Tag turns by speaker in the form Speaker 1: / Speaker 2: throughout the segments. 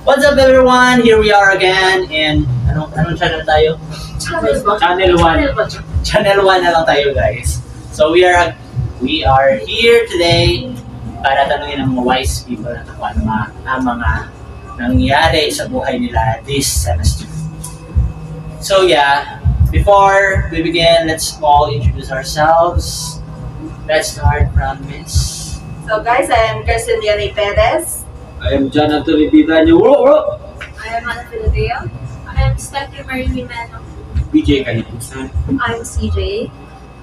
Speaker 1: What's up everyone? Here we are again and anong channel tayo?
Speaker 2: Channel ba?
Speaker 1: Channel 1.
Speaker 2: Channel ba?
Speaker 1: Channel 1 na lang tayo guys. So we are here today para tanungin ng mga wise people na kung ano ang mga nangyari sa buhay nila this semester. So yeah, before we begin, let's all introduce ourselves. Let's start from Miss.
Speaker 3: So guys, I am Kirsten Diane Perez.
Speaker 4: I am John Anthony Pitanyo.
Speaker 2: I am Ana Philadea. I am Stephanie Marie Jimeno.
Speaker 4: BJ Kahitusan.
Speaker 2: I'm CJ.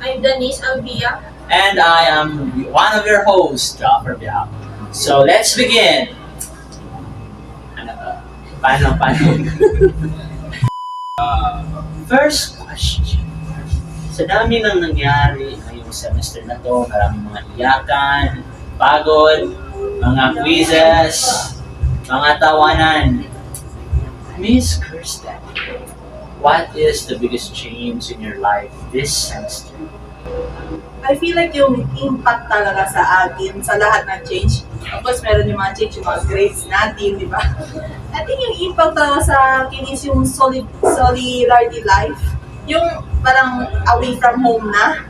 Speaker 2: I'm Denise Albia.
Speaker 1: And I am one of your hosts, Joffer Biao. So let's begin. Ano ba? Paano? First question. Sa dami ng nangyari ngayong semester na to, maraming mga iyakan, pagod, mga quizzes, mga tawanan. Miss Kirsten, what is the biggest change in your life this semester?
Speaker 3: I feel like yung impact talaga sa akin, sa lahat ng change. Of course, meron yung mga change, yung mga grades natin, di ba? I think yung impact talaga sa akin is yung solidarity life. Yung parang away from home na.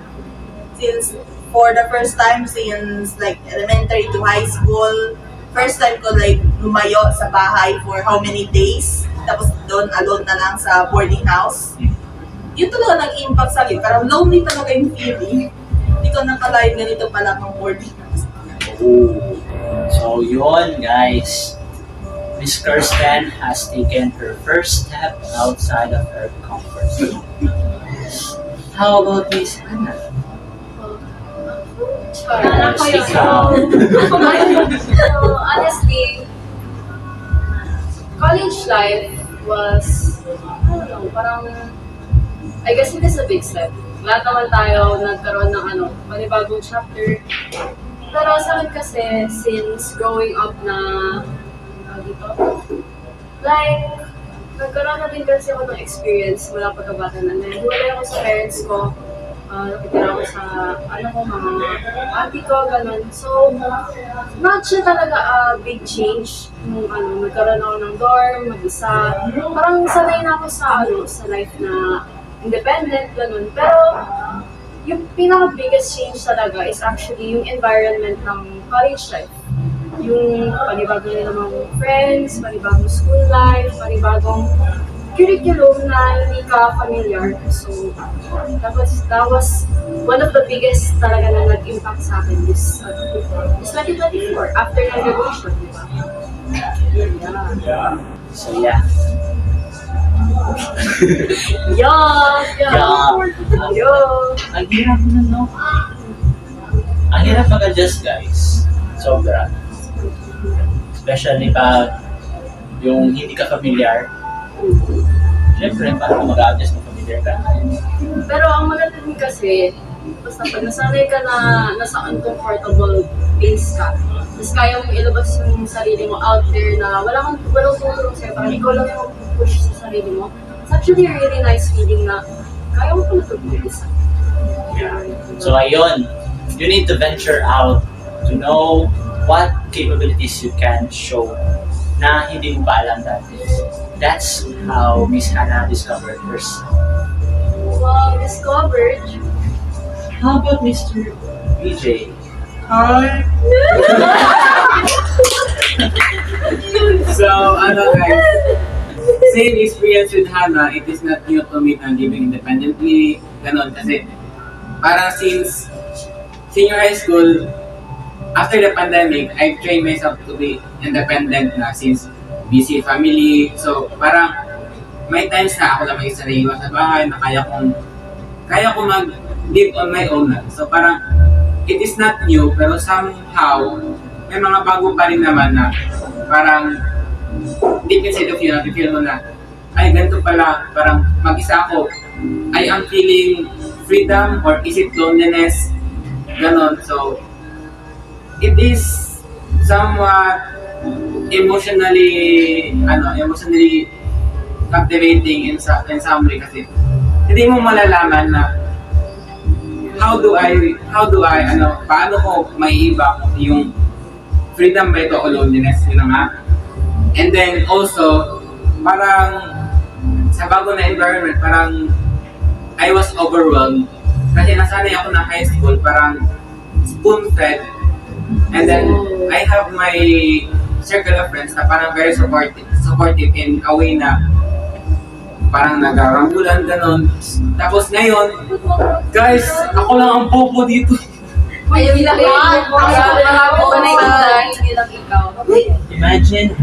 Speaker 3: Since for the first time since like elementary to high school, first time ko like lumayo sa bahay for how many days. Tapos doon alone na lang sa boarding house. Yun talaga nag-impact sa akin. Parang lonely talaga yung feeling. Hindi ko nakalain ganito pala ng boarding house.
Speaker 1: So yun guys, Miss Kirsten has taken her first step outside of her comfort zone. How about Miss Hannah?
Speaker 2: Anak ko yun.
Speaker 1: Ikaw.
Speaker 2: So, honestly, college life was, I don't know, parang, I guess it is a big step. Lahat naman tayo nagkaroon ng panibagong chapter. Pero sa akin kasi, since growing up na, dito, like, nagkaroon na din kasi ako ng experience mula pagkabata na. Nahiwalay ako sa parents ko. Nakitira ako sa, mga auntie ko, ganun. So, not siya talaga a big change. Nung nagkaroon ako ng dorm, mag-isa. Parang sanay na ako sa life na independent, ganun. Pero, yung pinaka-biggest change talaga is actually yung environment ng college life. Yung panibagong nila mga friends, panibagong school life, panibagong curriculum na hindi ka familiar. So, that was one of the biggest talaga na nag-impact sa akin this 2024, after ng graduation, di ba? Yeah.
Speaker 1: So yeah. Ang hirap na no? Ang hirap mag-adjust guys. Sobra. Especially pag yung hindi ka familiar. Siyempre, paano mag-adjust kung familiar ka?
Speaker 2: Pero ang maganda din kasi, basta pag nasanay ka na nasa uncomfortable place ka, tapos kaya mong ilabas yung sarili mo out there na walang tutulong sa'yo, parang ikaw lang yung push sa sarili mo. It's actually a really nice feeling na kaya mo pala ito.
Speaker 1: Yeah. So ayun, you need to venture out to know what capabilities you can show na hindi mo pa alam dati. That's how Miss Hannah discovered herself.
Speaker 2: Wow, discovered.
Speaker 1: How about Mr. BJ?
Speaker 4: Hi! So, guys, same experience with Hannah. It is not new to me na living independently. Ganon, kasi parang since senior high school, after the pandemic, I've trained myself to be independent na since busy family. So, parang may times na ako lang may sarili sa bahay na kaya kong mag-live on my own na. So, parang it is not new, pero somehow may mga bago pa rin naman na parang deep inside of you, na-feel mo na ay, ganito pala, parang mag-isa ako. I am feeling freedom or is it loneliness? Ganon. So, it is somewhat emotionally captivating in some way kasi hindi mo malalaman na paano ko maiiba yung freedom ba ito o loneliness, yun nga. And then also, parang sa bago na environment, parang I was overwhelmed. Kasi nasanay ako na high school, parang spoon-fed. And then, I have my circle of friends na parang very supportive in a way na parang nagarambulan, ganon. Tapos ngayon, guys, ako lang ang popo dito.
Speaker 2: Ayun lang yan. Marami pa na hindi lang ikaw.
Speaker 1: Imagine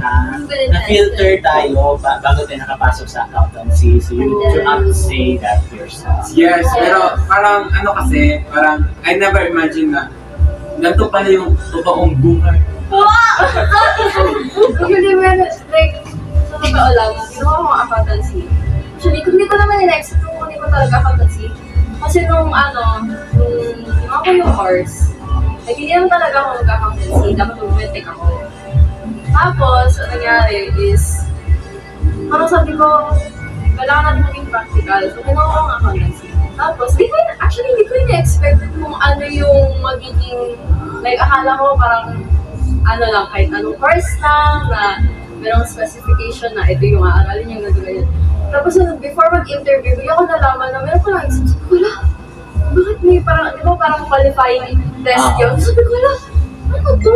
Speaker 1: na-filter tayo bago tayo nakapasok sa accountancy. So you do not say that to yourself.
Speaker 4: Yes, pero parang ano kasi, parang I never imagine na ganito pala yung totoong buhay.
Speaker 2: Actually, like, sa totoo lang, ginawa ko ang accountancy. Actually, hindi ko naman in-expect kung hindi ko talaga accountancy. Kasi nung ginawa ko yung course, like, hindi naman talaga ako mag-accountancy. Dapat mag-medtech ako. Tapos, ang nangyari is, parang sabi ko, kailangan natin maging practical. So, ginawa ko ang accountancy. Tapos, hindi ko in-expect kung ano yung magiging, like, akala ko parang, ano lang, kahit anong course lang, na merong specification na ito yung aaralin yung ganyan. Tapos, before mag-interview, bigyan ko nalaman na meron ko lang exam. Sabi ko, wala, bakit may parang, di ba parang qualifying test yun? Sabi ko, wala, ano to?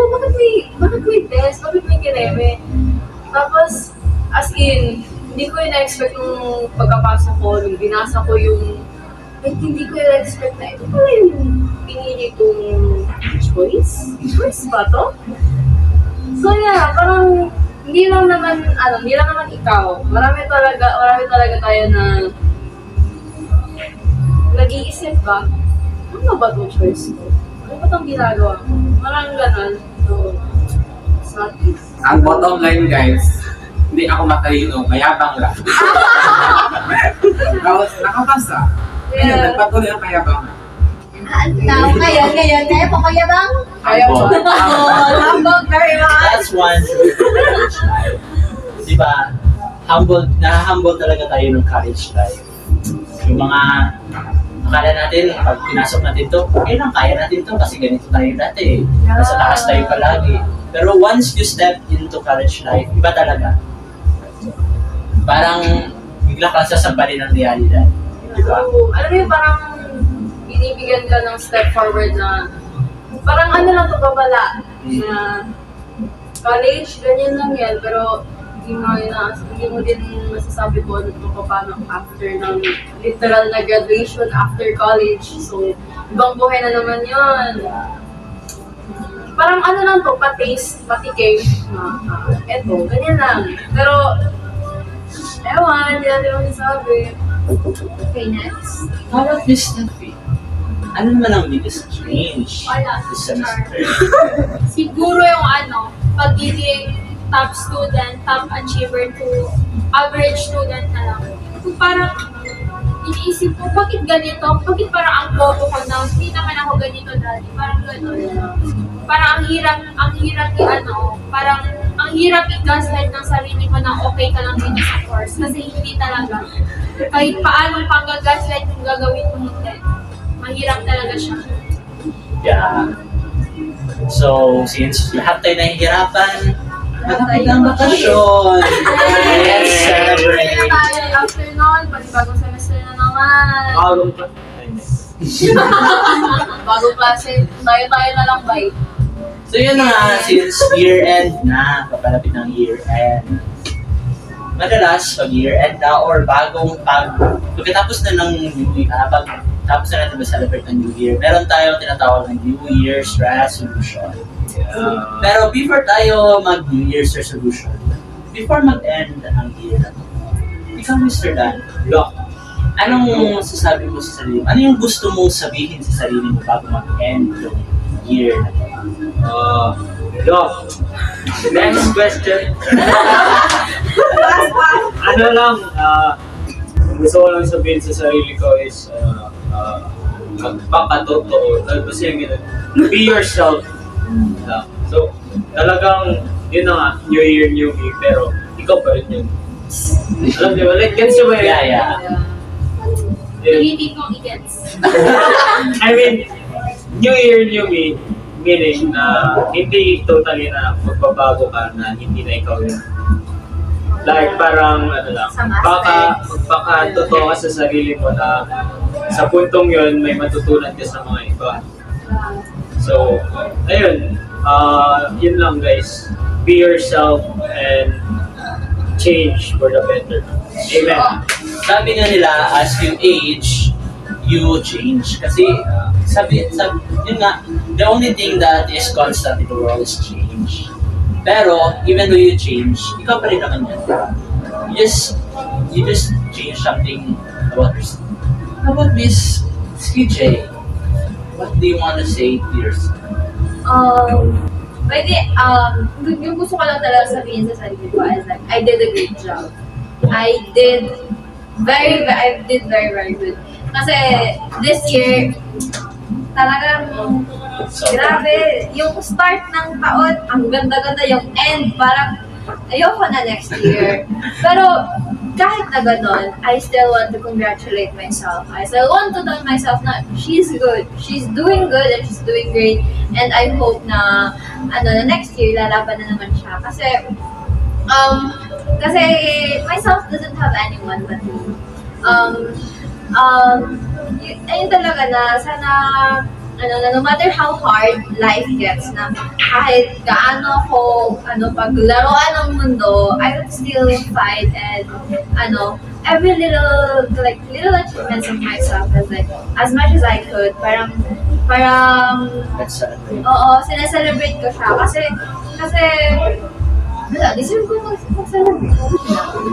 Speaker 2: Bakit may test? Bakit may kineme? Tapos, as in, hindi ko in-expect nung pagkapasok ko, nung binasa ko yung hindi ko in-expect na ito pala yung pinili kong choice? Choice ba to? So yeah, parang hindi lang naman ikaw. Marami talaga tayo na nag-iisip ba? Ano ba itong choice ko? Ano ba itong ginagawa ko? Maraming ganun. So, satis.
Speaker 4: Ang bottom line, guys, hindi ako matalino, mayabang lang. Tapos nakapasa. Ngayon, nagpatuloy ang kayabang.
Speaker 5: Ngayon, kaya po kaya bang?
Speaker 2: Kaya mo.
Speaker 3: Humble, very much.
Speaker 1: That's one. Di ba? Na-humble talaga tayo ng college life. Yung mga akala natin, pag pinasok natin to, okay lang, kaya natin to kasi ganito tayo dati. Nasa taas tayo palagi. Pero once you step into college life, iba talaga. Parang bigla kang sasampalin ng realidad. Diba?
Speaker 2: So, alam mo yung parang binibigyan ka ng step forward na parang ano lang ito babala na college, ganyan lang yan, pero hindi mo din masasabi ko ano ito paano after ng literal na graduation after college. So, ibang buhay na naman yun. Parang ano lang to, pa-taste, patikim na eto, ganyan lang. Pero, ewan, hindi natin masasabi.
Speaker 5: Okay, next.
Speaker 1: How about Miss Steffi? Ano naman ang biggest change this semester?
Speaker 6: Siguro yung pagiging top student, top achiever to average student na lang. Kung parang iniisip ko, bakit ganito? Bakit parang ang bobo ko na, hindi naman ako ganito dati. Parang gano'n. Parang ang hirap i-gaslight ng sarili ko na okay ka lang dito sa course. Kasi hindi talaga. Kahit paano pang gaslight yung gagawin mo hindi. Mahirap talaga siya.
Speaker 1: Yeah. So, since lahat tayo nahihirapan, malapit ang bakasyon. Let's celebrate.
Speaker 2: After nun, bagong semester na naman.
Speaker 1: Bagong pa.
Speaker 2: Bagong klase, tayo na lang bye.
Speaker 1: So yun na nga, since year-end na, papalapit ng year-end. Madalas, pag year-end na or pagkatapos na ng pagkatapos na natin ma-celebrate ng New Year, meron tayong tinatawag ng New Year's Resolution. Pero before tayo mag-New Year's Resolution, before mag-end ang year na to, ikaw, Mr. Dan, anong sasabi mo sa sarili mo? Ano yung gusto mong sabihin sa sarili mo bago mag-end yung year na to?
Speaker 7: Next question. Ano lang, gusto ko lang sabihin sa sarili ko is magpakatotoo. Kasi ganun, be yourself. So, talagang, yun na nga, New Year, New Me, pero ikaw pa rin yun. Alam di ba? Like, gets mo yun?
Speaker 1: Yeah.
Speaker 6: Hindi ko i-gets.
Speaker 7: I mean, New Year, New Me, meaning na hindi totally na magbabago ka na hindi na ikaw yun. Like parang ano lang,
Speaker 5: Some
Speaker 7: magpaka-totoo ka sa sarili mo na sa puntong yun may matutunan ka sa mga iba. So, ayun, yun lang guys. Be yourself and change for the better. Amen.
Speaker 1: Sabi nga nila, as you age, you change. Kasi, yun nga, the only thing that is constant in the world is change. Pero, even though you change, ikaw pa rin naman yan. You just change something about yourself. How about Miss CJ? What do you want to say to yourself?
Speaker 5: Pwede, yung gusto ko lang talaga sabihin sa sarili ko is like, I did a great job. I did very, very good. Kasi this year, talagang grabe, yung start ng taon, ang ganda-ganda, yung end, parang ayoko na next year. Pero kahit na ganun, I still want to congratulate myself. I still want to tell myself na she's good. She's doing good and she's doing great. And I hope na na next year lalaban na naman siya. Kasi myself doesn't have anyone but me. Ayun talaga na sana no matter how hard life gets, na kahit gaano ako paglaruan ng mundo, I would still fight and every little achievements of myself is like as much as I could, parang
Speaker 1: Let's celebrate.
Speaker 5: oo, sineselebrate ko siya kasi deserve ko mag-celebrate.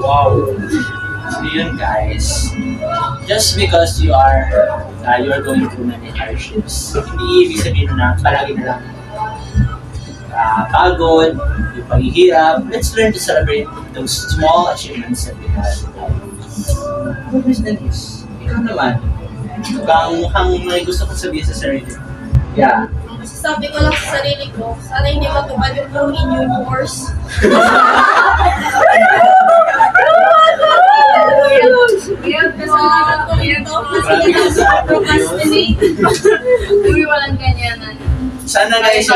Speaker 1: Wow. So yun guys, just because you are going through many hardships, hindi ibig sabihin na palagi na lang pagod, yung paghihirap. Let's learn to celebrate those small achievements that we have. What is Denise? Ikaw naman, mukhang may gusto kong sabihin sa sarili. Yeah.
Speaker 2: Sabi ko lang sa sarili ko, sana hindi matupad yung flow in your course.
Speaker 5: Procrastinate. Uy, walang ganyanan.
Speaker 1: Sana guys,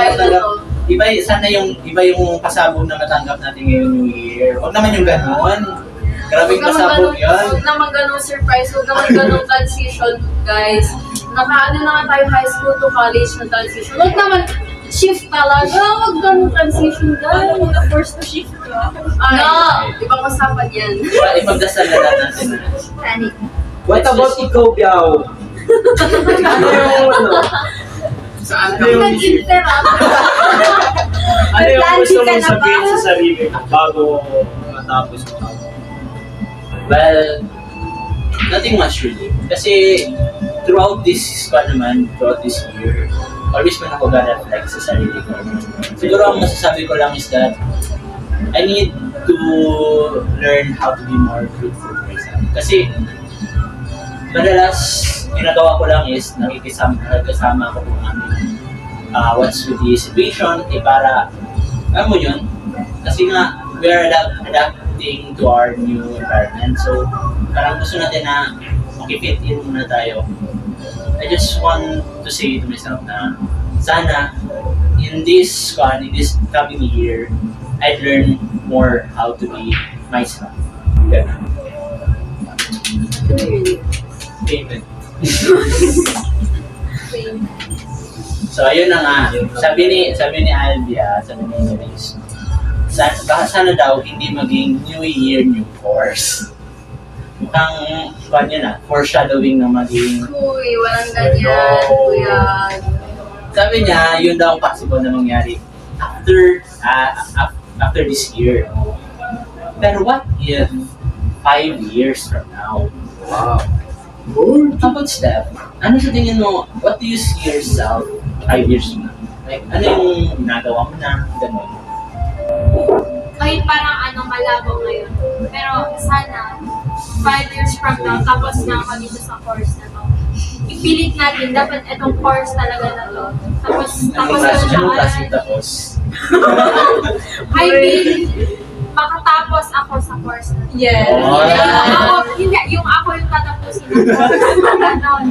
Speaker 1: iba yung pasabog na matanggap natin ngayong New Year. Huwag naman yung gano'n. Grabing pasabog yun.
Speaker 2: Huwag naman ganun surprise, huwag naman ganun transition, guys. Nakaano na nga tayo high school to college na transition. Huwag naman shift talaga, huwag ganun transition, guys. Huwag na force to shift ka. No! Ibang usapan yan.
Speaker 1: Ipagdasal na lang natin na.
Speaker 5: Panic.
Speaker 7: What about ikaw, Biao?
Speaker 4: Saan
Speaker 7: Ano yung
Speaker 5: Nag-interrupt.
Speaker 7: ano yung gusto
Speaker 5: Nag-plan
Speaker 7: mong
Speaker 5: ka na
Speaker 7: sabihin
Speaker 5: ba?
Speaker 7: sa sarili mo bago matapos mo?
Speaker 1: Well, nothing much really. Kasi throughout this year, always man ako ga-reflect sa sarili ko. Siguro ang masasabi ko lang is that I need to learn how to be more truthful to myself. Kasi madalas ginagawa ko lang is nagkasama ako kung what's with the situation, para alam mo yun, kasi nga we are adapting to our new environment, so parang gusto natin na makifit in muna tayo. I just want to say to myself na sana in this coming year I'd learn more how to be myself. Yeah.
Speaker 7: Amen.
Speaker 1: So ayun na nga, sabi ni Albia, sabi ni Denise, sana daw hindi maging New Year, New Course. Mukhang foreshadowing na maging.
Speaker 2: Uy, walang ganyan, kuya.
Speaker 1: Sabi niya, yun daw ang possible na mangyari after this year. Pero what if 5 years from now?
Speaker 4: Wow.
Speaker 1: How about Steph? Ano sa tingin mo, what do you see yourself 5 years from now? Like, ano yung ginagawa mo na, gano'n?
Speaker 6: Kahit parang malabo ngayon. Pero sana, 5 years from now, tapos na ako dito sa course na to. Ipilit natin, dapat itong course talaga na to. Tapos
Speaker 1: Anong klase tapos?
Speaker 6: I mean, makatapos ako sa course na to.
Speaker 2: Yes.
Speaker 6: Yung ako yung tatapusin ng course. Ganon.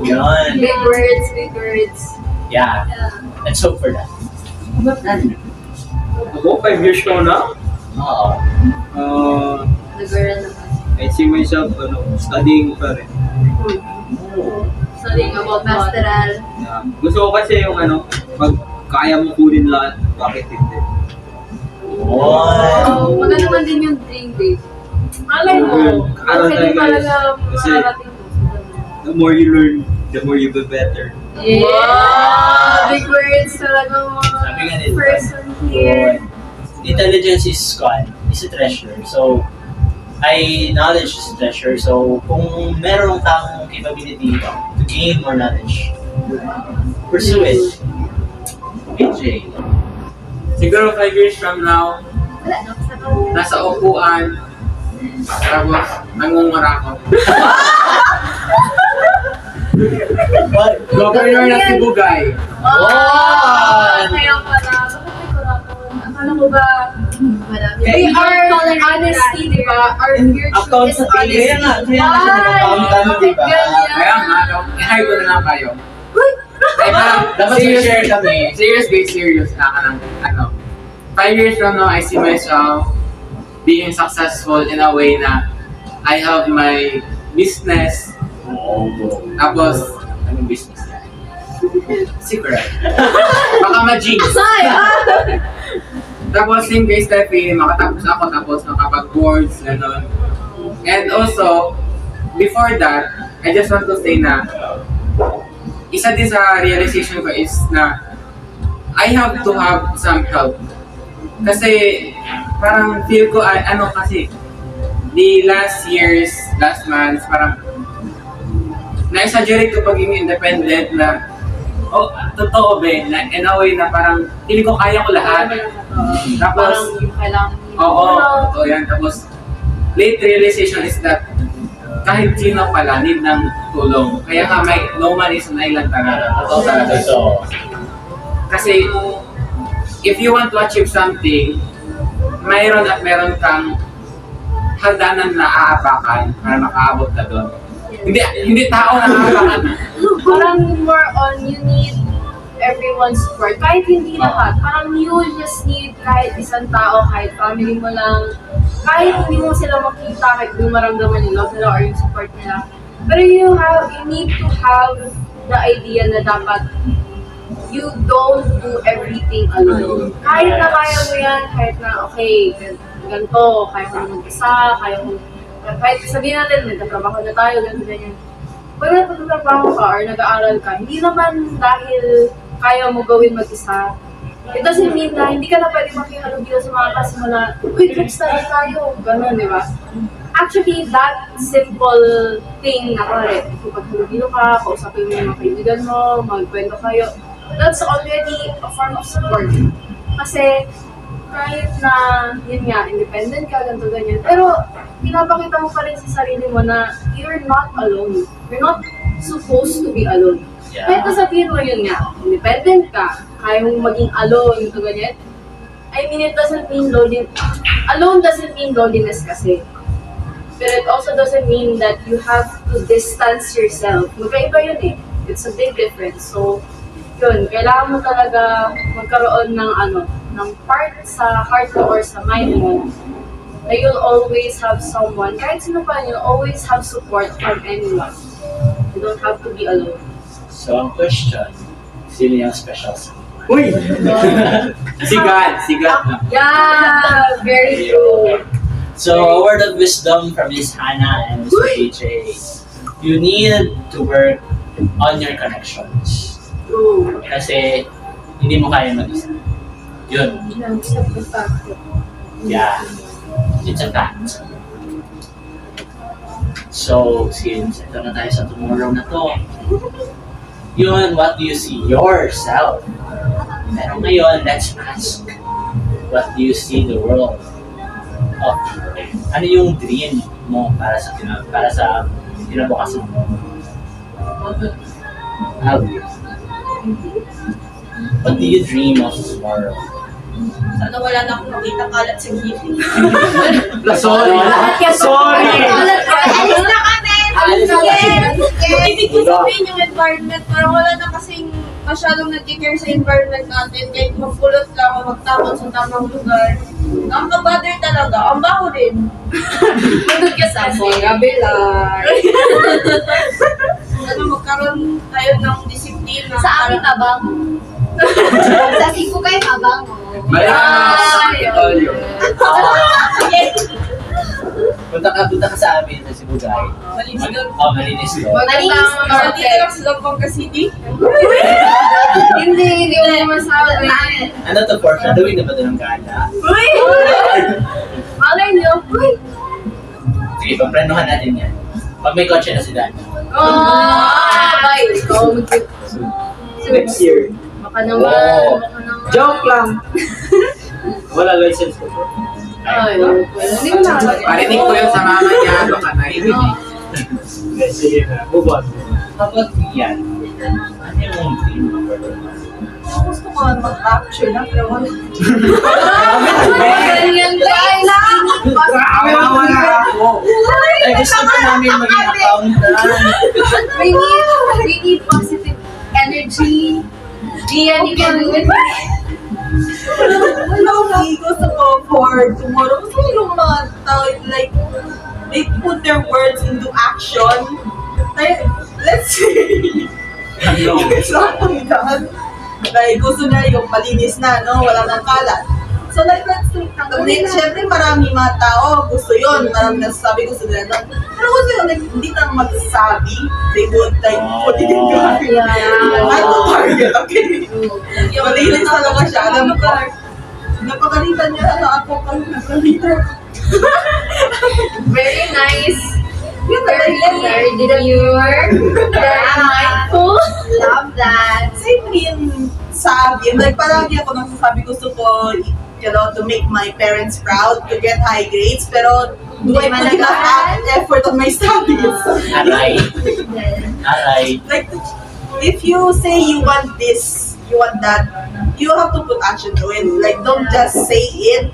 Speaker 1: Yun.
Speaker 2: Big words.
Speaker 1: Yeah. Let's hope for that. How about Andy?
Speaker 7: Ako, 5 years ko na?
Speaker 1: Oo.
Speaker 5: Nag-run naman.
Speaker 7: I see myself, studying pa rin.
Speaker 2: Studying about
Speaker 5: Pastoral.
Speaker 7: Gusto ko kasi yung pag kaya mo kunin lahat, bakit hindi?
Speaker 1: Wow.
Speaker 2: Maganda naman din yung dream base. Malay mo.
Speaker 7: Ano
Speaker 2: Kasi
Speaker 7: tayo, guys?
Speaker 2: talaga
Speaker 7: Kasi-
Speaker 2: makarating mo.
Speaker 7: The more you learn, the more you be better.
Speaker 2: Yeah! Big words talaga
Speaker 1: Sabi nga
Speaker 2: mga
Speaker 1: nila.
Speaker 2: person here.
Speaker 1: Intelligence is a treasure. So, knowledge is a treasure. So, kung meron kang capability to gain more knowledge, pursue it. PJ.
Speaker 4: Siguro 5 years from now,
Speaker 5: Wala, no? Sa to.
Speaker 4: nasa upuan, tapos nangungura ko.
Speaker 1: What?
Speaker 4: Governor na si Bugay.
Speaker 1: Wow!
Speaker 2: Kaya pala. Bakit may kurakon? Akala ko ba?
Speaker 5: Marami.
Speaker 2: We are honesty, di ba? Our virtue is
Speaker 1: Accountability.
Speaker 2: honesty.
Speaker 1: Kaya nga siya nag-accountant, di ba?
Speaker 4: Kaya nga, i-hire ko na lang kayo. Ay, parang,
Speaker 1: Dapat share kami.
Speaker 4: serious na ka ng, 5 years from now, I see myself being successful in a way na I have my business, tapos,
Speaker 1: Anong business yan?
Speaker 4: secret. Baka ma-jinx. Tapos, same kay Steffi, makatapos ako, tapos makapag-boards, gano'n. And also, before that, I just want to say na, isa din sa realization ko is na, I have to have some help. Kasi, parang feel ko, kasi, the last months, parang, na-exaggerate ko pagiging independent na, totoo ba, na in a way na parang, feeling ko kaya ko lahat. Tapos,
Speaker 2: Parang yung kailangan.
Speaker 4: oo, totoo yan. Tapos, late realization is that, kahit sino pala, need ng tulong. Kaya nga, no man is an island talaga. Totoo talaga.
Speaker 1: So,
Speaker 4: Kasi, if you want to achieve something, mayroon kang hagdanan na aapakan para makaabot ka doon. Hindi tao na aapakan.
Speaker 2: Parang more on you need everyone's support. Kahit hindi lahat. Parang you just need kahit isang tao, kahit family mo lang. Kahit hindi mo sila makita, kahit hindi maramdaman yung love nila or yung support nila. Pero you need to have the idea na dapat you don't do everything alone. Kahit na kaya mo yan, kahit na okay, ganito, kaya mo na mag-isa, kahit sabihin natin, nagtatrabaho na tayo, ganito, ganyan. Pag nagtatrabaho ka or nag-aaral ka, hindi naman dahil kaya mo gawin mag-isa. It doesn't mean na hindi ka na pwede makihalubilo sa mga klase mo na, uy, group study tayo, gano'n, di ba? Actually, that simple thing na pare, kung paghalubilo ka, kausapin mo yung mga kaibigan mo, magkwento kayo, that's already a form of support. Kasi, kahit na, yun nga, independent ka, ganito, ganyan, pero, pinapakita mo pa rin sa sarili mo na you're not alone. You're not supposed to be alone.
Speaker 1: yeah.
Speaker 2: Kahit nasabihin mo yun nga, independent ka, kaya mong maging alone, ganito, ganyan, I mean, it doesn't mean alone doesn't mean loneliness kasi. But it also doesn't mean that you have to distance yourself. Magkaiba yun eh. It's a big difference. So, yun, kailangan mo talaga magkaroon ng part sa heart mo or sa mind mo na you'll always have someone, kahit sino pa, you'll always have support from anyone. You don't have to be alone.
Speaker 1: So, ang question, sino yung special sa
Speaker 4: Uy! Si God na.
Speaker 2: Yeah, very true.
Speaker 1: So, a word of wisdom from Miss Hannah and Mr. PJ. You need to work on your connections.
Speaker 2: True.
Speaker 1: Kasi, hindi mo kaya mag-isa. Yun. Yeah. It's a fact. So, since ito na tayo sa tomorrow na to, yun, what do you see yourself? Pero ngayon, let's ask, what do you see the world of? Ano yung dream mo para sa kinabukasan mo? What do you dream of tomorrow?
Speaker 3: Sana wala na akong makita kalat sa gilid.
Speaker 4: Sorry! Sorry!
Speaker 5: Alis na kami! Ibig ko sabihin yung environment, parang wala na kasing masyadong nag-care sa environment natin. Kahit magpulot lang o magtapon sa tamang lugar. Nakaka-bother talaga. Ang baho rin.
Speaker 2: Tugod ka sa Gabilar.
Speaker 5: Magkaroon tayo ng disiplina.
Speaker 6: Sa amin abang. Sa siko kayo abang.
Speaker 1: Punta ka sa amin sa Sibugay.
Speaker 3: Malinis doon.
Speaker 1: Oh, malinis doon.
Speaker 2: Magandang
Speaker 3: Sa dito lang sa Lampanga City.
Speaker 2: Hindi mo naman sa
Speaker 1: Ano to, foreshadowing na ba ito ng gala?
Speaker 2: Malay niyo. Uy!
Speaker 1: Sige, paplanuhan natin yan. Pag may kotse na si Dan.
Speaker 2: Bye! Ikaw
Speaker 7: Next year.
Speaker 2: Baka naman.
Speaker 1: Oh.
Speaker 2: Baka naman.
Speaker 7: Joke lang. Wala license ko.
Speaker 2: Ay, hindi mo na.
Speaker 4: Parinig ko yung sa mama niya, baka naibinig.
Speaker 7: Okay, sige na. Move on.
Speaker 1: Kapag yan, ano yung dream mo?
Speaker 3: Gusto ko mag-capture na, pero wala.
Speaker 2: Ganyan guys!
Speaker 4: Grabe, wala ako.
Speaker 1: Ay, gusto ko namin maging accountant.
Speaker 2: We need positive energy. Diyan, you can do it.
Speaker 3: Gusto ko for tomorrow. Gusto ko yung mga tao, like, they put their words into action. Like, let's see. Something done. Like, gusto na yung malinis na, no? Wala nang kalat. So, like, let's think. Siyempre, marami mga tao, gusto yun. Marami nasasabi, gusto nila. Pero gusto yun, like, hindi na magsasabi. They would, like, put it in God. Ano target, okay? Malinis talaga siya. Alam ko, napagalitan niya na ako pag nag-leader ko.
Speaker 2: Very nice.
Speaker 3: Yun,
Speaker 2: Very demure. Very mindful. Love that.
Speaker 3: Same yung sabi. Like, palagi ako nagsasabi, gusto ko, you know, to make my parents proud, to get high grades, pero do I put enough effort on my studies?
Speaker 1: Aray. Aray.
Speaker 3: Like, if you say you want this, you want that, you have to put action to it. Like, don't just say it.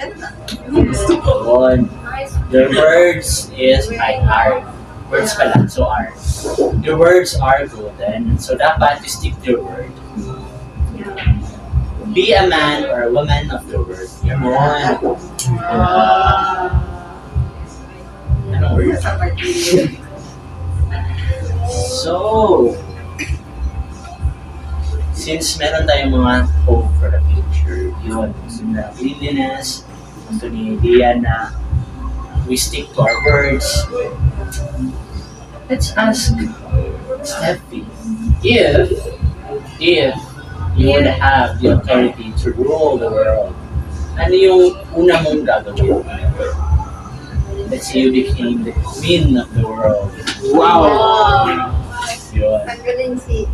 Speaker 3: And, gusto ko.
Speaker 1: Yun. Your words is like art. Words pala, so art. Your words are golden, so dapat you stick to your word. Be a man or a woman of your word. Come on. Anong word? So, since meron tayong mga hope for the future, yun, gusto na cleanliness, gusto ni Dian na we stick to our words. Let's ask Steffi if you would have the authority to rule the world, ano yung una mong gagawin? Let's say you became the queen of the world.
Speaker 7: Wow!
Speaker 1: Yun.
Speaker 5: Tanggalin si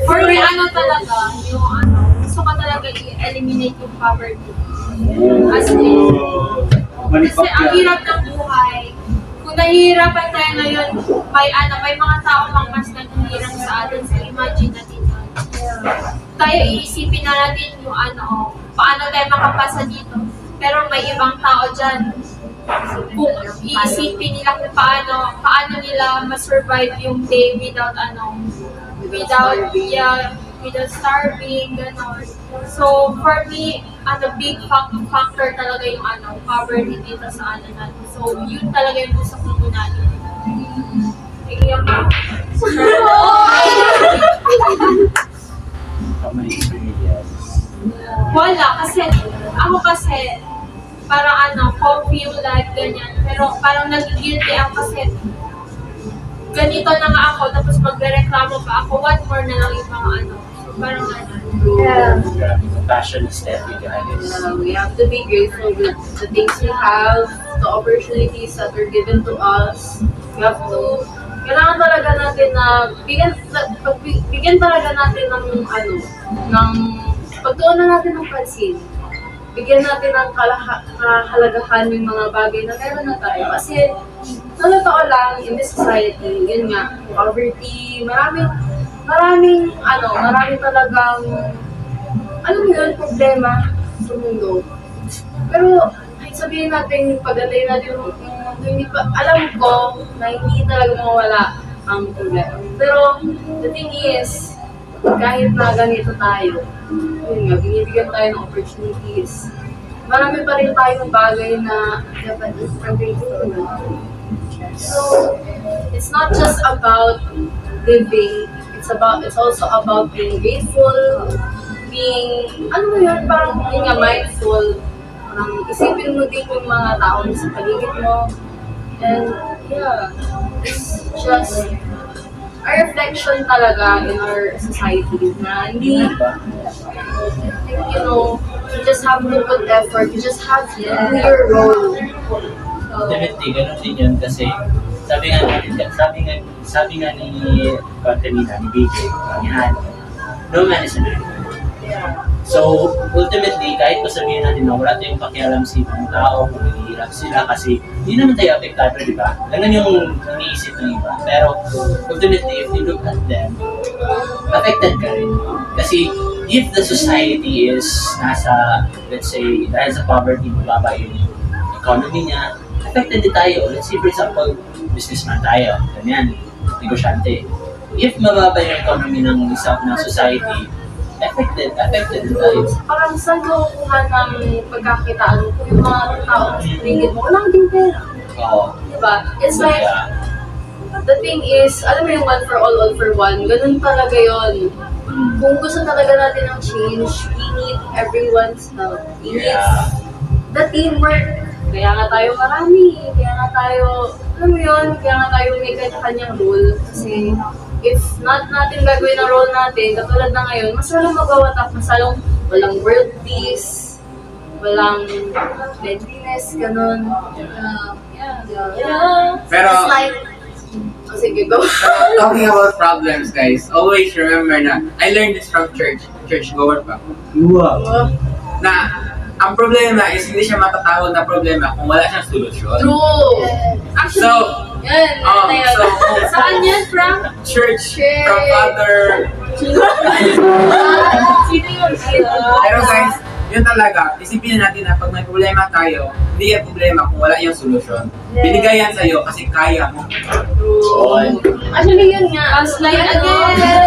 Speaker 6: For me, ano talaga, yung ano, gusto ko talaga i-eliminate yung poverty. As in, kasi ang hirap ng buhay. Kung nahihirapan tayo ngayon, may mga tao pang mas naghihirap sa atin. So imagine natin yun. Tayo iisipin na natin yung ano, paano tayo makapasa dito. Pero may ibang tao dyan. Kung iisipin nila kung paano nila ma-survive yung day without without starving, gano'n. So, for me, big factor talaga yung poverty dito sa natin. So, yun talaga yung gusto kong unahin. Iiyak ako.
Speaker 1: How many experience?
Speaker 6: Wala, kasi parang coffee yung life, ganyan. Pero parang nagigilty ako kasi ganito na nga ako, tapos magre-reklamo pa ako, what more na lang yung mga So, parang
Speaker 2: Yeah.
Speaker 1: Grabe, compassion is Steffi, guys.
Speaker 2: We have to be grateful with the things we have, the opportunities that were given to us. We have to, kailangan talaga natin na, bigyan talaga natin pagtuunan natin ng pansin. Bigyan natin ng kahalagahan yung mga bagay na meron na tayo. Kasi, totoo lang, in this society, yun nga, poverty, marami talagang, problema sa mundo. Pero, ay, sabihin natin, pagdating natin yung hindi pa, alam ko na hindi talaga mawala ang problema. Pero, the thing is, kahit na ganito tayo, yun nga, binibigyan tayo ng opportunities. Marami pa rin tayong bagay na dapat i-grateful. So, it's not just about living, it's also about being grateful, being, ano mo yun, parang being mindful. Isipin mo din yung mga tao sa paligid mo. And yeah, it's just a reflection talaga in our society na hindi, you know, you just have to put effort, you just have to do your role. So,
Speaker 1: Definitely, ganun din yun kasi sabi nga ni kanina, ni BJ, ni Han, no man is an island. So, ultimately, kahit pa sabihin natin na wala tayong pakialam sa ibang tao, kung naghihirap sila kasi hindi naman tayo apektado, di ba? Ganun yung iniisip ng iba. Pero, ultimately, if you look at them, affected ka rin. Kasi, if the society is nasa, let's say, dahil sa poverty, mababa yung economy niya, affected din tayo. Let's say, for example, businessman tayo, ganyan, negosyante. If mababa yung economy ng society, affected din tayo.
Speaker 2: parang saan ka kukuha ng pagkakitaan kung yung mga tao sa paligid mo, walang din pera.
Speaker 1: Oo.
Speaker 2: Diba? It's like,
Speaker 1: Yeah.
Speaker 2: the thing is, alam mo yung one for all for one, ganun talaga yon. Kung gusto talaga natin ng change, we need everyone's help. We need
Speaker 1: Yeah.
Speaker 2: the teamwork. Kaya nga tayo marami, kaya nga tayo, alam mo yun, kaya nga tayo may kanya-kanyang role. Kasi if not natin gagawin ang role natin, katulad na ngayon, mas walang magawatak, mas walang world peace, walang cleanliness, ganun. Yeah.
Speaker 4: Pero,
Speaker 2: It's like, oh, sige, go.
Speaker 4: talking about problems, guys, always remember na, I learned this from churchgoer pa, na ang problema is hindi siya matatawag na problema kung wala siyang solusyon.
Speaker 2: True. Actually,
Speaker 4: So,
Speaker 2: yan.
Speaker 4: so,
Speaker 2: Saan yan, Frank?
Speaker 4: church from other.
Speaker 2: Sino yun?
Speaker 4: Pero guys, yun talaga, isipin natin na pag may problema tayo, hindi yan problema kung wala yung solusyon. Binigay yan sa'yo kasi kaya mo.
Speaker 2: Actually, yun nga.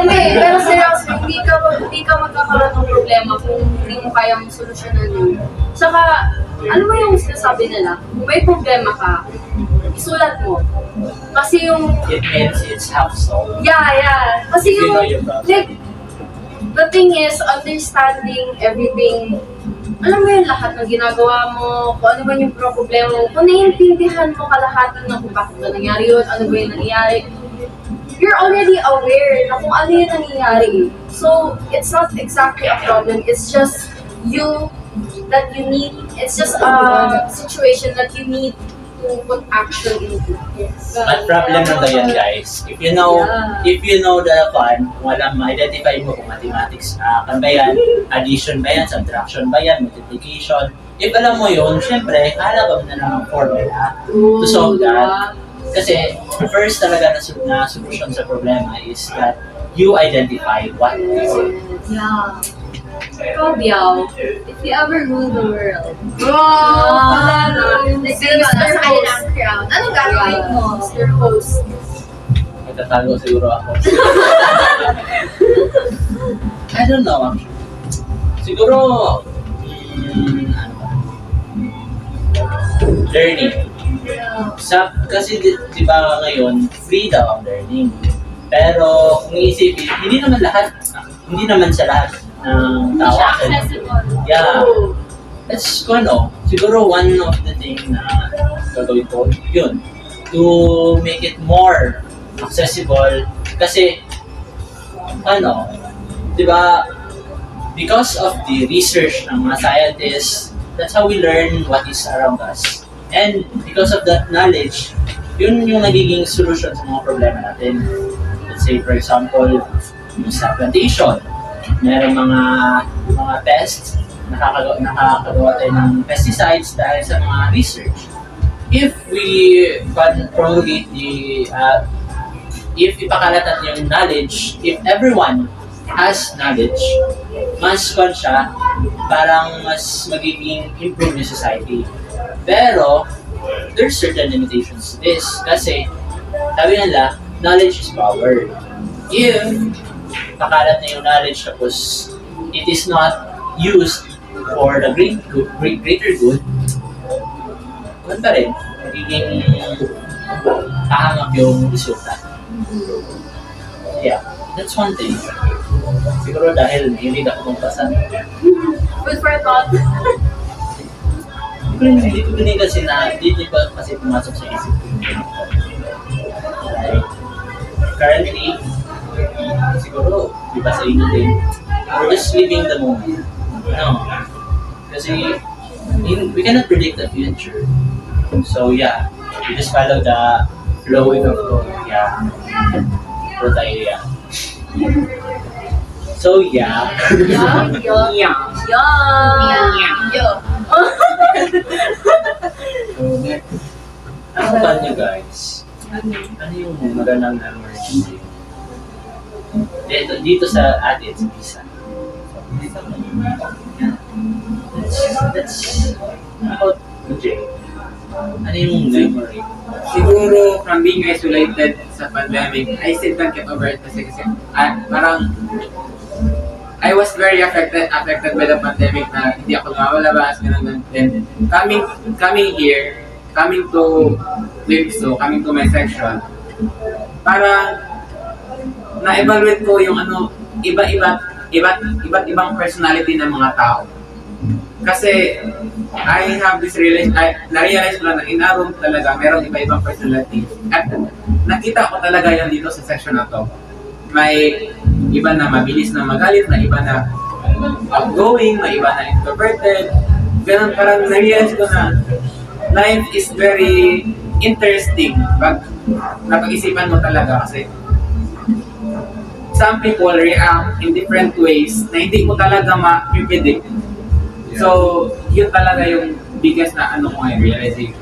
Speaker 2: Pero seriously, hindi ka magkakaroon ng problema kung hindi mo kayang solusyonan yun. Saka, ano ba yung sinasabi nila? Kung may problema ka, isulat mo. Kasi yung,
Speaker 1: It means it's half solved.
Speaker 2: yeah. Kasi
Speaker 1: You
Speaker 2: yung,
Speaker 1: know your problem.
Speaker 2: like, the thing is, understanding everything, alam mo yung lahat ng ginagawa mo, kung ano ba yung problema mo, kung naiintindihan mo kalahatan ng kung bakit ba nangyari yun, ano ba yung nangyari, you're already aware na kung ano yung nangyayari. So, it's not exactly a problem, it's just you that you need, it's just a situation that you need to put action into.
Speaker 1: But problem lang yan, guys. If you know the kung alam, ma-identify mo kung mathematics, kan ba yan, addition ba yan, subtraction ba yan, multiplication. If alam mo yun, syempre, hanap mo na lang ang formula to solve that. Kasi, first talaga na solution sa problema is that you identify what is it.
Speaker 5: Yeah. Ikaw, Biao, if you ever rule the world, like, nasa kanya ng crown, anong gagawin mo?
Speaker 2: Mr. Host.
Speaker 1: Magtatago siguro ako. I don't know, actually. Siguro, ano ba? Learning. Kasi di ba ngayon, free daw ang learning. Pero kung iisipin, hindi naman sa lahat ng
Speaker 6: Hindi
Speaker 1: tao.
Speaker 6: siya accessible.
Speaker 1: Yeah. That's siguro one of the things na gagawin ko, yun, to make it more accessible. Kasi, di ba, because of the research ng mga scientists, that's how we learn what is around us. And because of that knowledge, yun yung nagiging solution sa mga problema natin. Let's say, for example, yung sa plantation, merong mga pests, nakakagawa tayo ng pesticides dahil sa mga research. If we promulgate if ipakalatat yung knowledge, if everyone has knowledge, mas siya, parang mas magiging improve yung society. Pero, there's certain limitations to this. Kasi, sabi nila, knowledge is power. If pakalat na yung knowledge tapos it is not used for the greater good, ganun pa rin, magiging kahanap yung resulta. Yeah, that's one thing. Siguro dahil mahilig ako magpasan.
Speaker 2: Food for thought.
Speaker 1: Hindi ko din kasi pumasok sa isip ko. Like, currently, siguro, di ba sa inyo din, we're just living the moment. No. Kasi, we cannot predict the future. So yeah, we just follow the flow with the flow. Yeah. Flow tayo, yeah. So yeah.
Speaker 2: Yeah. Yo.
Speaker 1: So next, ano ba niyo guys? Ano yung magandang memories niyo? Dito sa atin, sa Pisa. That's about Jay. Ano yung memory?
Speaker 4: Siguro from being isolated sa pandemic, I still can't get over it kasi parang I was very affected by the pandemic na hindi ako lumalabas, ganun. Then coming here, coming to Limpso, coming to my section, parang na-evaluate ko yung iba't ibang personality ng mga tao. Kasi I have this na-realize ko lang na in a room talaga merong iba-ibang personality. At nakita ko talaga yan dito sa section na to. May iba na mabilis na magalit, na iba na outgoing, may iba na introverted. Ganun, parang na-realize ko na life is very interesting pag napag-isipan mo talaga kasi some people react in different ways na hindi mo talaga ma-predict. So, yun talaga yung biggest na ano ko ngayon, realization.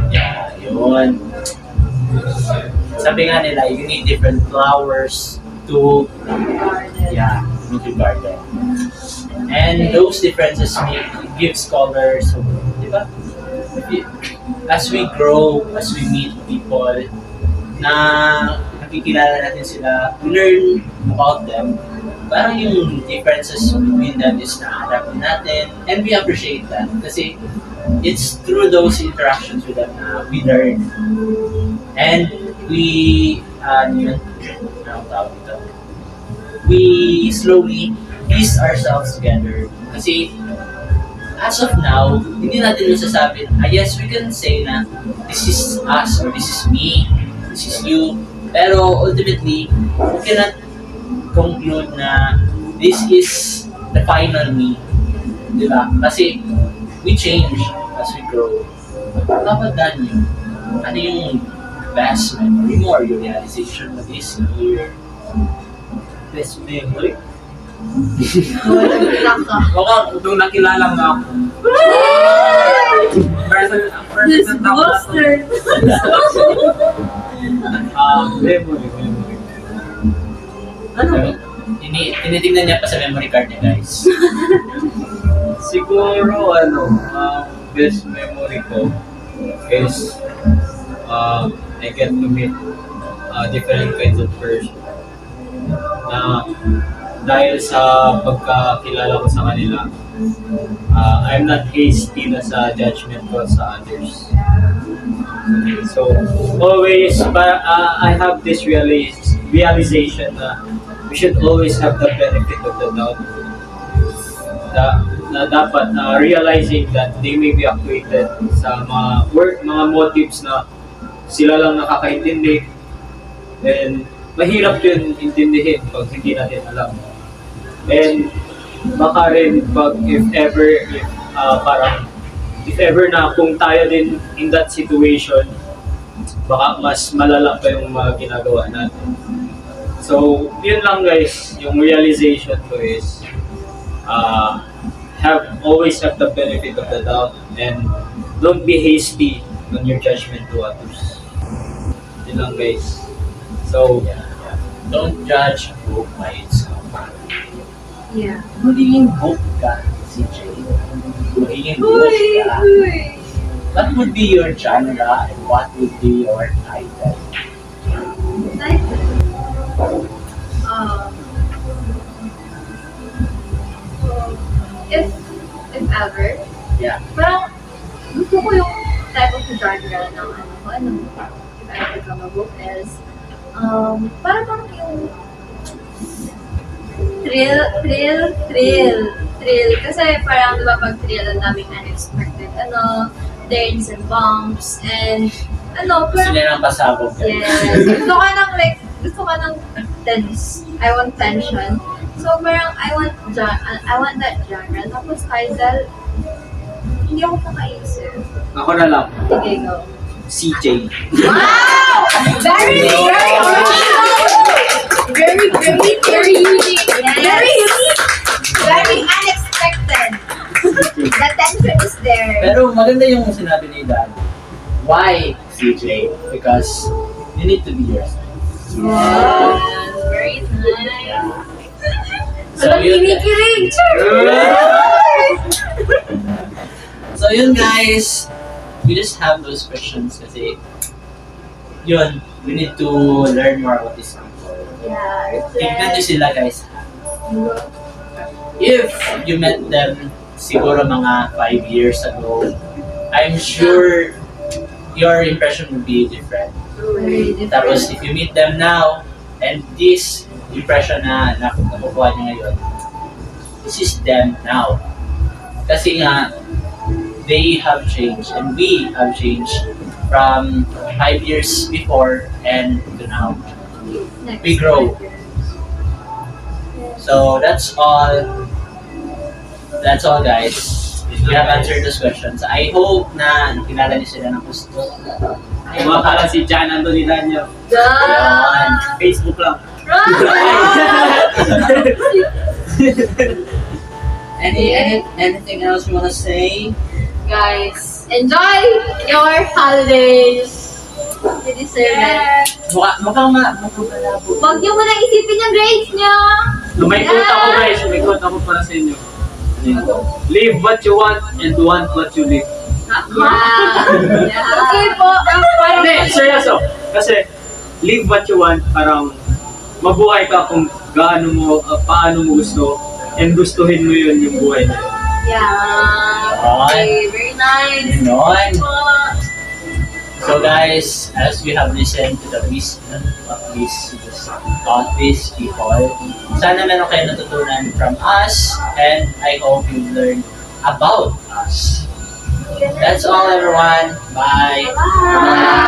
Speaker 1: Yeah, yun. Sabi nga nila, you need different flowers to garden. And those differences gives colors. So, di ba? As we grow, as we meet people, na nakikilala natin sila, we learn about them. Parang yung differences between them is na-adapt natin, and we appreciate that. Kasi it's through those interactions with them na we learn. And we slowly piece ourselves together. Kasi as of now, hindi natin masasabi, yes, we can say na this is us or this is me, this is you. Pero ultimately, we cannot conclude na this is the final me. Diba? Kasi we change as we grow. Dapat yun. Ano yung best memory mo or your realization of this year?
Speaker 7: Best memory?
Speaker 4: Baka nung nakilala mo ako. Person
Speaker 7: Memory.
Speaker 1: Ano? Tinitingnan niya pa sa memory card niya, guys.
Speaker 7: Siguro, best memory ko is I get to meet different kinds of person na dahil sa pagkakilala ko sa kanila, I'm not hasty na sa judgment ko sa others. So, always, I have this realization na we should always have the benefit of the doubt. Na dapat realizing that they may be actuated sa mga motives na sila lang nakakaintindi. And mahirap yun intindihin pag hindi natin alam. And baka rin if ever na kung tayo din in that situation, baka mas malala pa yung mga ginagawa natin. So, yun lang guys, yung realization ko is always have the benefit of the doubt and don't be hasty on your judgment to others. Yun lang guys. So,
Speaker 1: Don't judge a book by its cover.
Speaker 5: Yeah.
Speaker 1: Magiging book ka, CJ. Magiging book ka. What would be your genre and what would be your title?
Speaker 5: Like, if ever,
Speaker 1: Yeah.
Speaker 5: parang gusto ko yung type of genre ng if I become a book is, parang yung thrill. Kasi parang diba pag thrill, ang daming unexpected, turns and bumps, and
Speaker 1: Gusto
Speaker 5: parang,
Speaker 1: niya ng pasabog.
Speaker 5: yes, gusto ka ng tense. I want tension. So parang I want that genre. Tapos title, hindi ako makaisip.
Speaker 7: Ako na lang.
Speaker 5: Sige, go.
Speaker 1: CJ.
Speaker 5: Wow! Very unique. Yes. Very unique. Very unexpected. The tension is there.
Speaker 1: Pero maganda yung sinabi ni Dad. Why CJ? Because you need to be yourself.
Speaker 5: Yes. Very nice.
Speaker 1: Yeah.
Speaker 5: So,
Speaker 1: yun,
Speaker 5: kinikilig.
Speaker 1: so yun guys, we just have those questions kasi yun, we need to learn more about these people.
Speaker 5: Yeah.
Speaker 1: Tignan nyo sila guys. If you met them siguro mga 5 years ago, I'm sure your impression would be different.
Speaker 5: Very different.
Speaker 1: Tapos if you meet them now, and this impression na nakukuha niya ngayon, this is them now. Kasi nga, they have changed and we have changed from 5 years before and to now.
Speaker 5: Next.
Speaker 1: We grow. So that's all. That's all guys. We have answered those questions. I hope na kilala niyo sila ng gusto.
Speaker 7: Mga pala si Jan Antonidan nyo.
Speaker 1: Yan.
Speaker 7: Facebook lang.
Speaker 1: Anything else you wanna say?
Speaker 5: Guys, enjoy your holidays. You deserve it.
Speaker 1: Mukhang malabo.
Speaker 5: Huwag niyo muna isipin yung grades niyo.
Speaker 7: May quote ako guys, may quote ako para sa inyo. Live what you want and want what you live.
Speaker 5: Yeah. Okay po.
Speaker 7: Hindi, seryoso. Kasi live what you want, parang mabuhay ka kung gaano mo, paano mo gusto, and gustuhin mo yun yung buhay na yun.
Speaker 5: Yeah. Okay, very nice.
Speaker 1: Ganon. So guys, as we have listened to the wisdom of these people, sana meron kayo natutunan from us, and I hope you learned about us. That's all everyone. Bye.
Speaker 5: Bye.